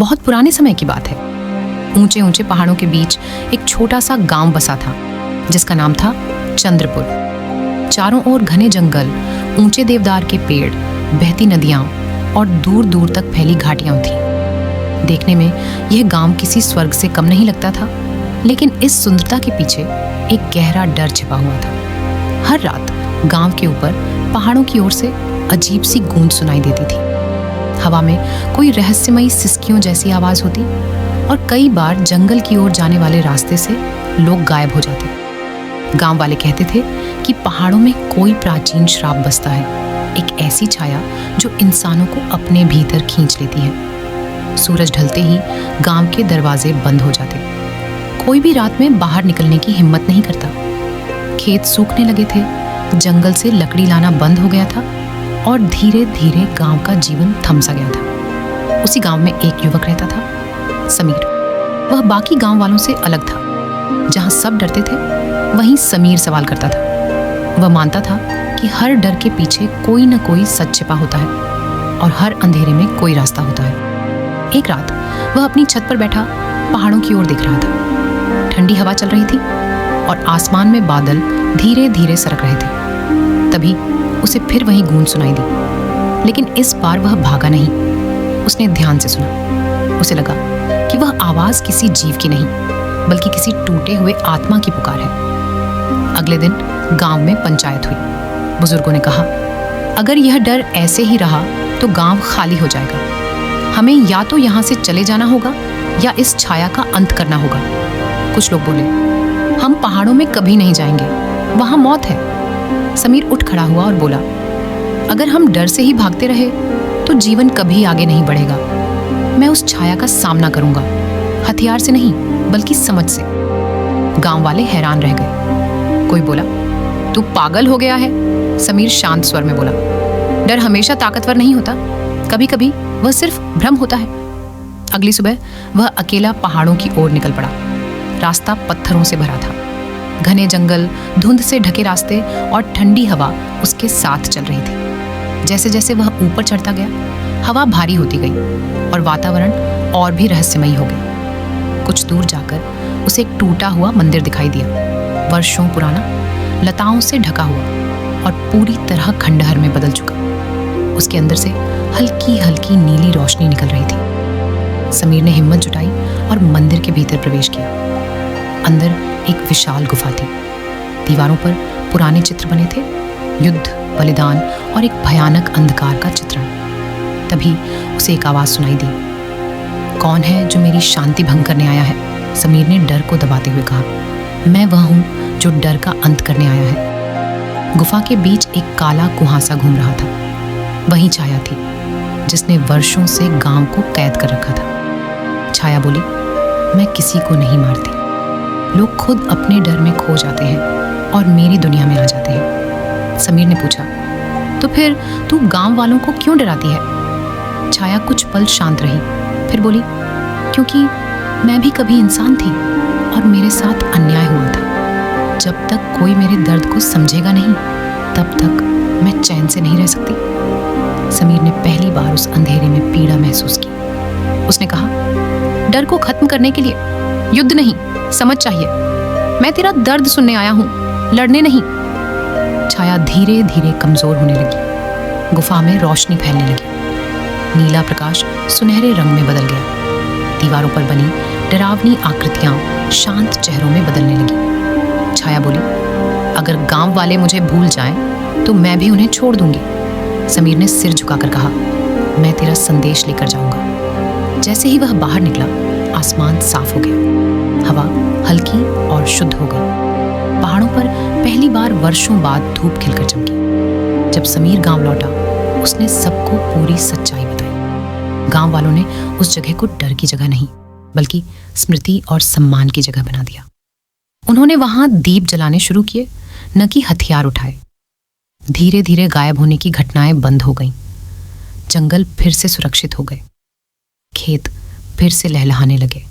बहुत पुराने समय की बात है। ऊंचे ऊंचे पहाड़ों के बीच एक छोटा सा गांव बसा था जिसका नाम था चंद्रपुर। चारों ओर घने जंगल, ऊंचे देवदार के पेड़, बहती नदियां और दूर दूर तक फैली घाटियां थीं। देखने में यह गांव किसी स्वर्ग से कम नहीं लगता था, लेकिन इस सुंदरता के पीछे एक गहरा डर छिपा हुआ था। हर रात गांव के ऊपर पहाड़ों की ओर से अजीब सी गूंज सुनाई देती थी। हवा में कोई रहस्यमयी सिसकियों जैसी आवाज होती और कई बार जंगल की ओर जाने वाले रास्ते से लोग गायब हो जाते। गांव वाले कहते थे कि पहाड़ों में कोई प्राचीन श्राप बसता है, एक ऐसी छाया जो इंसानों को अपने भीतर खींच लेती है। सूरज ढलते ही गांव के दरवाजे बंद हो जाते। कोई भी रात में बाहर निकलने की हिम्मत नहीं करता। खेत सूखने लगे थे, जंगल से लकड़ी लाना बंद हो गया था और धीरे धीरे गांव का जीवन थम सा गया था। उसी गांव में एक युवक रहता था, समीर। वह बाकी गांव वालों से अलग था। जहां सब डरते थे, वहीं समीर सवाल करता था। वह मानता था कि हर डर के पीछे कोई न कोई सच छिपा होता है और हर अंधेरे में कोई रास्ता होता है। एक रात वह अपनी छत पर बैठा पहाड़ों की ओर देख रहा था। ठंडी हवा चल रही थी और आसमान में बादल धीरे धीरे सरक रहे थे। तभी उसे फिर वही गूंज सुनाई दी, लेकिन इस बार वह भागा नहीं। उसने ध्यान से सुना। उसे लगा कि वह आवाज किसी जीव की नहीं, बल्कि किसी टूटे हुए आत्मा की पुकार है। अगले दिन गांव में पंचायत हुई। बुजुर्गों ने कहा, अगर यह डर ऐसे ही रहा तो गांव खाली हो जाएगा। हमें या तो यहाँ से चले जाना होगा या इस छाया का अंत करना होगा। कुछ लोग बोले, हम पहाड़ों में कभी नहीं जाएंगे, वहां मौत है। समीर उठ खड़ा हुआ और बोला, अगर हम डर से ही भागते रहे तो जीवन कभी आगे नहीं बढ़ेगा। मैं उस छाया का सामना करूंगा, हथियार से नहीं बल्कि समझ से। गांव वाले हैरान रह गए। कोई बोला, तू पागल हो गया है। समीर शांत स्वर में बोला, डर हमेशा ताकतवर नहीं होता, कभी कभी वह सिर्फ भ्रम होता है। अगली सुबह वह अकेला पहाड़ों की ओर निकल पड़ा। रास्ता पत्थरों से भरा था। घने जंगल, धुंध से ढके रास्ते और ठंडी हवा उसके साथ चल रही थी। जैसे जैसे वह ऊपर चढ़ता गया, हवा भारी होती गई और वातावरण और भी रहस्यमयी हो गया। कुछ दूर जाकर उसे एक टूटा हुआ मंदिर दिखाई दिया, वर्षों पुराना, लताओं से ढका हुआ और पूरी तरह खंडहर में बदल चुका। उसके अंदर से हल्की हल्की नीली रोशनी निकल रही थी। समीर ने हिम्मत जुटाई और मंदिर के भीतर प्रवेश किया। अंदर एक विशाल गुफा थी। दीवारों पर पुराने चित्र बने थे, युद्ध, बलिदान और एक भयानक अंधकार का चित्रण। तभी उसे एक आवाज सुनाई दी। कौन है जो मेरी शांति भंग करने आया है? समीर ने डर को दबाते हुए कहा। मैं वह हूं जो डर का अंत करने आया है। गुफा के बीच एक काला कुहासा घूम रहा था। वही छाया थी जिसने वर्षों से गांव को कैद कर रखा था। छाया बोली, मैं किसी को नहीं मारती। लोग खुद अपने डर में खो जाते हैं और मेरी दुनिया में आ जाते हैं। समीर ने पूछा, तो फिर तू गांव वालों को क्यों डराती है? छाया कुछ पल शांत रही, फिर बोली, क्योंकि मैं भी कभी इंसान थी और मेरे साथ अन्याय हुआ था। जब तक कोई मेरे दर्द को समझेगा नहीं, तब तक मैं चैन से नहीं रह सकती। समीर ने पहली बार उस अंधेरे में पीड़ा महसूस की। उसने कहा, डर को खत्म करने के लिए युद्ध नहीं, समझ चाहिए। मैं तेरा दर्द सुनने आया हूं, लड़ने नहीं। छाया धीरे धीरे कमजोर होने लगी। गुफा में रोशनी फैलने लगी। नीला प्रकाश सुनहरे रंग में बदल गया। दीवारों पर बनी डरावनी आकृतियां शांत चेहरों में बदलने लगी। छाया बोली, अगर गांव वाले मुझे भूल जाएं, तो मैं भी उन्हें छोड़ दूंगी। समीर ने सिर झुकाकर कहा, मैं तेरा संदेश लेकर जाऊंगा। जैसे ही वह बाहर निकला, आसमान साफ हो गया। हवा हल्की और शुद्ध हो गई। पहाड़ों पर पहली बार वर्षों बाद धूप खिलकर चमकी। जब समीर गांव लौटा, उसने सबको पूरी सच्चाई बताई। गांव वालों ने उस जगह को डर की जगह नहीं, बल्कि स्मृति और सम्मान की जगह बना दिया। उन्होंने वहां दीप जलाने शुरू किए, न कि हथियार उठाए। धीरे धीरे गायब होने की घटनाएं बंद हो गईं। जंगल फिर से सुरक्षित हो गए। खेत फिर से लहलहाने लगे।